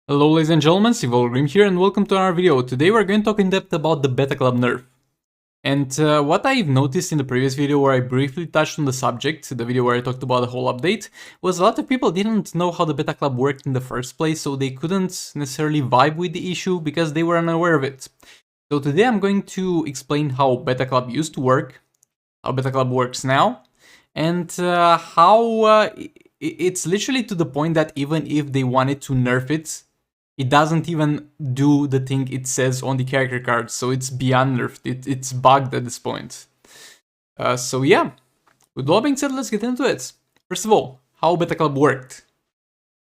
Hello ladies and gentlemen, Grim here and welcome to another video. Today we're going to talk in depth about the Beta Club nerf. And what I've noticed in the previous video where I briefly touched on the subject, the video where I talked about the whole update, was a lot of people didn't know how the Beta Club worked in the first place, so they couldn't necessarily vibe with the issue because they were unaware of it. So today I'm going to explain how Beta Club used to work, how Beta Club works now, and how it's literally to the point that even if they wanted to nerf it, it doesn't even do the thing it says on the character card, so it's beyond nerfed. It's bugged at this point. So yeah, with all being said, let's get into it. First of all, how Beta Club worked,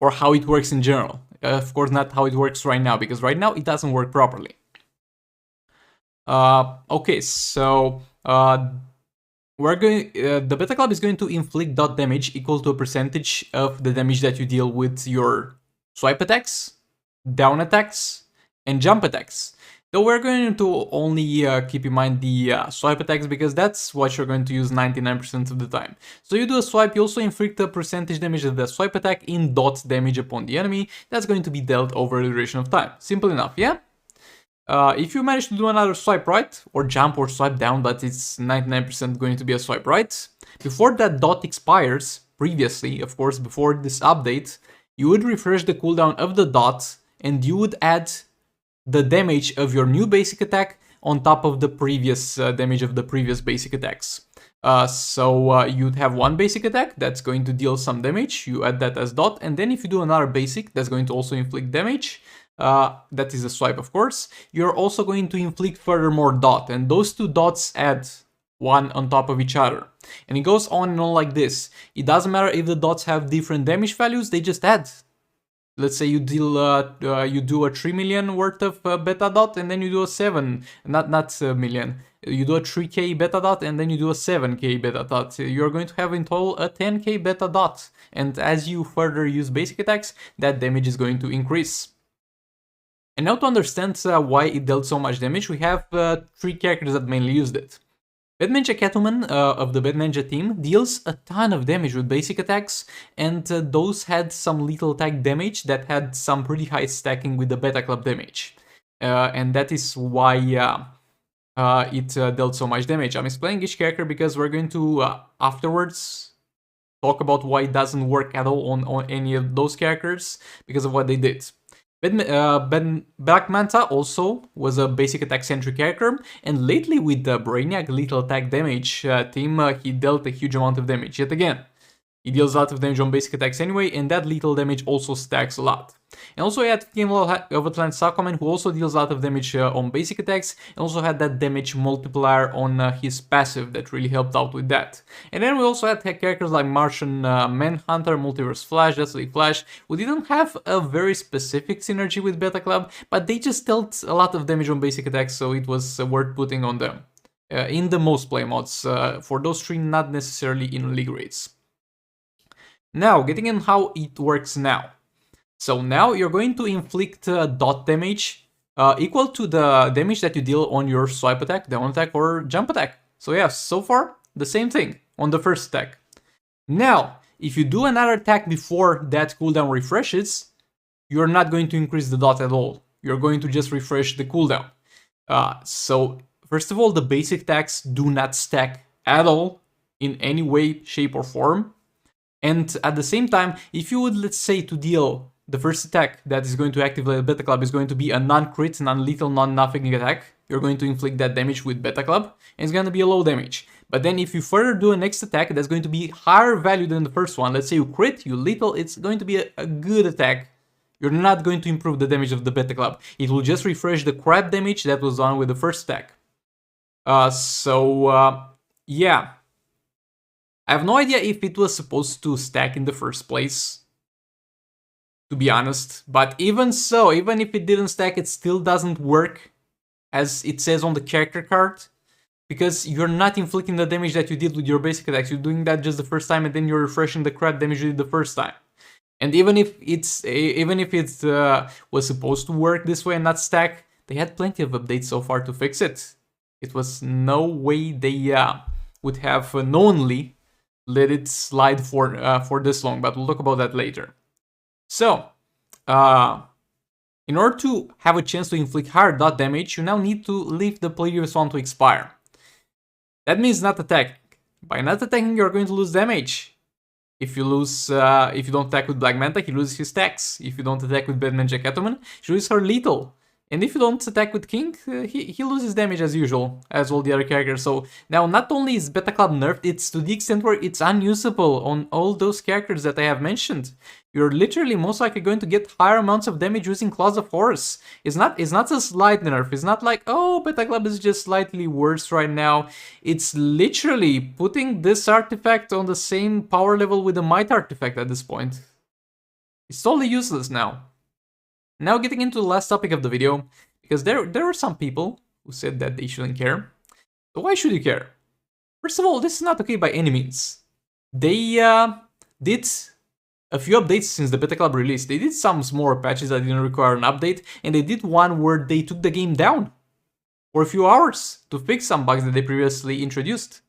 or how it works in general. Of course, not how it works right now, because right now it doesn't work properly. Okay, so we're going. The Beta Club is going to inflict dot damage equal to a percentage of the damage that you deal with your swipe attacks, down attacks, and jump attacks. Though we're going to only keep in mind the swipe attacks because that's what you're going to use 99% of the time. So you do a swipe, you also inflict a percentage damage of the swipe attack in dot damage upon the enemy. That's going to be dealt over the duration of time. Simple enough, yeah? If you manage to do another swipe right, or jump or swipe down, but it's 99% going to be a swipe right, before that dot expires, previously, of course, before this update, you would refresh the cooldown of the dot, and you would add the damage of your new basic attack on top of the previous damage of the previous basic attacks. So you'd have one basic attack that's going to deal some damage, you add that as dot, and then if you do another basic that's going to also inflict damage, that is a swipe of course, you're also going to inflict furthermore dot, and those two dots add one on top of each other. And it goes on and on like this. It doesn't matter if the dots have different damage values, they just add. Let's say you deal, you do a 3 million worth of beta dot, and then you do a 7, not a million. You do a 3k beta dot, and then you do a 7k beta dot. You're going to have in total a 10k beta dot. And as you further use basic attacks, that damage is going to increase. And now to understand why it dealt so much damage, we have 3 characters that mainly used it. Bad Ninja Catwoman of the Bad Ninja team deals a ton of damage with basic attacks, and those had some lethal attack damage that had some pretty high stacking with the Beta Club damage. And that is why it dealt so much damage. I'm explaining each character because we're going to afterwards talk about why it doesn't work at all on any of those characters because of what they did. Black Manta also was a basic attack centric character, and lately with the Brainiac lethal attack damage team, he dealt a huge amount of damage yet again. He deals a lot of damage on basic attacks anyway, and that lethal damage also stacks a lot. And also he had Game of Atlantis Aquaman, who also deals a lot of damage on basic attacks, and also had that damage multiplier on his passive that really helped out with that. And then we also had characters like Martian Manhunter, Multiverse Flash, Deathly Flash, who didn't have a very specific synergy with Beta Club, but they just dealt a lot of damage on basic attacks, so it was worth putting on them. In the most play mods, for those 3, not necessarily in league rates. Now, getting in how it works now. So now you're going to inflict dot damage equal to the damage that you deal on your swipe attack, down attack, or jump attack. So yeah, so far, the same thing on the first attack. Now, if you do another attack before that cooldown refreshes, you're not going to increase the dot at all. You're going to just refresh the cooldown. So, first of all, the basic attacks do not stack at all in any way, shape, or form. And at the same time, if you would, let's say, to deal the first attack that is going to activate Beta Club is going to be a non-crit, non-lethal, non-nothing attack, you're going to inflict that damage with Beta Club, and it's going to be a low damage. But then if you further do a next attack that's going to be higher value than the first one, let's say you crit, you lethal, it's going to be a good attack. You're not going to improve the damage of the Beta Club. It will just refresh the crap damage that was done with the first attack. Yeah. I have no idea if it was supposed to stack in the first place, to be honest, but even so, even if it didn't stack, it still doesn't work as it says on the character card, because you're not inflicting the damage that you did with your basic attacks. You're doing that just the first time, and then you're refreshing the crap damage you did the first time. And even if it was supposed to work this way and not stack, they had plenty of updates so far to fix it. It was no way they would have knowingly let it slide for this long, but we'll talk about that later. So, In order to have a chance to inflict higher dot damage, you now need to leave the previous one to expire. That means not attacking. By not attacking, you're going to lose damage. If you don't attack with Black Manta, he loses his stacks. If you don't attack with Batman Jack Catwoman, she loses her lethal. And if you don't attack with King, he loses damage as usual, as all the other characters. So now not only is Beta Club nerfed, it's to the extent where it's unusable on all those characters that I have mentioned. You're literally most likely going to get higher amounts of damage using Claws of Horus. It's not a slight nerf. It's not like, oh, Beta Club is just slightly worse right now. It's literally putting this artifact on the same power level with the Might artifact at this point. It's totally useless now. Now getting into the last topic of the video, because there are some people who said that they shouldn't care. So why should you care? First of all, this is not okay by any means. They did a few updates since the Beta Club release. They did some small patches that didn't require an update, and they did one where they took the game down for a few hours to fix some bugs that they previously introduced.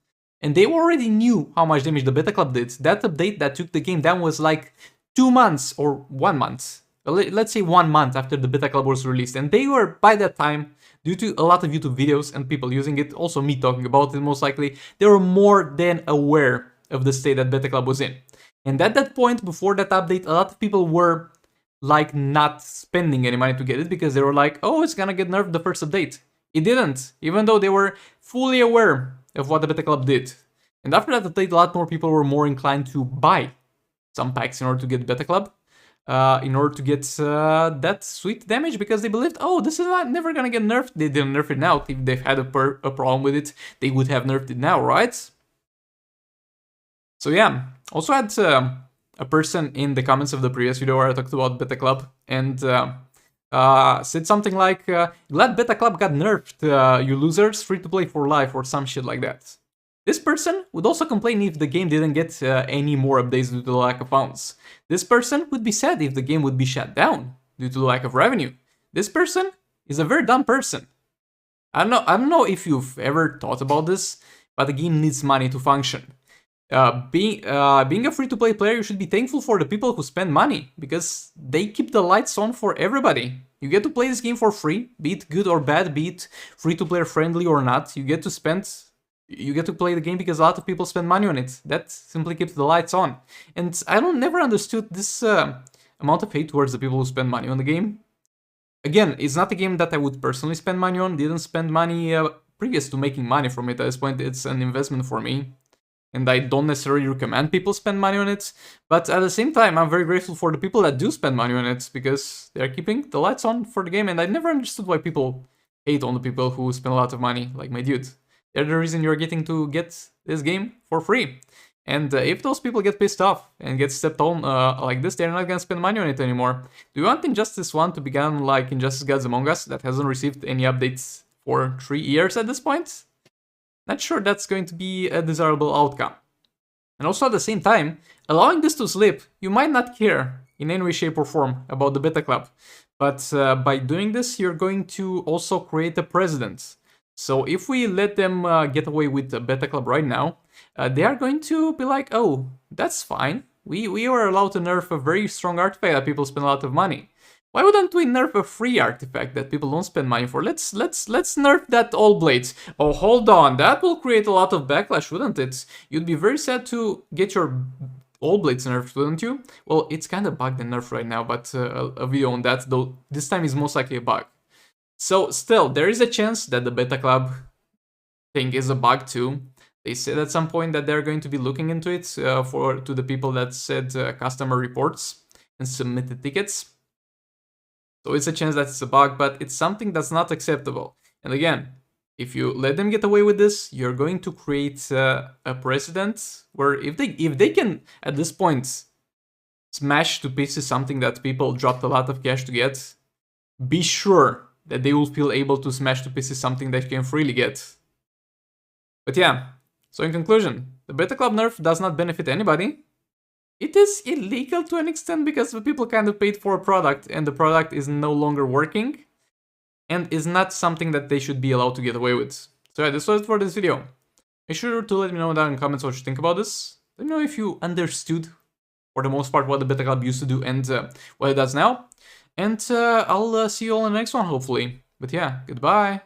And they already knew how much damage the Beta Club did. That update that took the game down was like 2 months or 1 month. Let's say 1 month after the Beta Club was released, and they were, by that time, due to a lot of YouTube videos and people using it, also me talking about it most likely, they were more than aware of the state that Beta Club was in. And at that point, before that update, a lot of people were like not spending any money to get it because they were like, oh, it's gonna get nerfed the first update. It didn't, even though they were fully aware of what the Beta Club did. And after that update, a lot more people were more inclined to buy some packs in order to get Beta Club. In order to get that sweet damage, because they believed, oh, this is never gonna get nerfed. They didn't nerf it now. If they've had a problem with it, they would have nerfed it now, right? So yeah, also had a person in the comments of the previous video where I talked about Beta Club, and said something like, glad Beta Club got nerfed, you losers, free to play for life, or some shit like that. This person would also complain if the game didn't get any more updates due to the lack of funds. This person would be sad if the game would be shut down due to the lack of revenue. This person is a very dumb person. I don't know if you've ever thought about this, but the game needs money to function. Being a free-to-play player, you should be thankful for the people who spend money, because they keep the lights on for everybody. You get to play this game for free, be it good or bad, be it free-to-player friendly or not. You get to play the game because a lot of people spend money on it. That simply keeps the lights on. And I never understood this amount of hate towards the people who spend money on the game. Again, it's not a game that I would personally spend money on. Didn't spend money previous to making money from it. At this point, it's an investment for me. And I don't necessarily recommend people spend money on it. But at the same time, I'm very grateful for the people that do spend money on it, because they're keeping the lights on for the game. And I never understood why people hate on the people who spend a lot of money, like my dude. They're the reason you're getting to get this game for free. And if those people get pissed off and get stepped on like this, they're not gonna spend money on it anymore. Do you want Injustice 1 to begin like Injustice Gods Among Us, that hasn't received any updates for 3 years at this point? Not sure that's going to be a desirable outcome. And also at the same time, allowing this to slip, you might not care in any way, shape or form about the Beta Club. But by doing this, you're going to also create a precedent. So if we let them get away with the Beta Club right now, they are going to be like, oh, that's fine. We were allowed to nerf a very strong artifact that people spend a lot of money. Why wouldn't we nerf a free artifact that people don't spend money for? Let's nerf that All Blades. Oh, hold on, that will create a lot of backlash, wouldn't it? You'd be very sad to get your All Blades nerfed, wouldn't you? Well, it's kind of bugged and nerfed right now, but a video on that, though this time is most likely a bug. So still, there is a chance that the Beta Club thing is a bug too. They said at some point that they're going to be looking into it to the people that said customer reports and submitted tickets. So it's a chance that it's a bug, but it's something that's not acceptable. And again, if you let them get away with this, you're going to create a precedent where if they can at this point smash to pieces something that people dropped a lot of cash to get, be sure that they will feel able to smash to pieces something that you can freely get. But yeah, so in conclusion, the Beta Club nerf does not benefit anybody. It is illegal to an extent because the people kind of paid for a product and the product is no longer working and is not something that they should be allowed to get away with. So yeah, this was it for this video. Make sure to let me know down in the comments what you think about this. Let me know if you understood, for the most part, what the Beta Club used to do and what it does now. And I'll see you all in the next one, hopefully. But yeah, goodbye.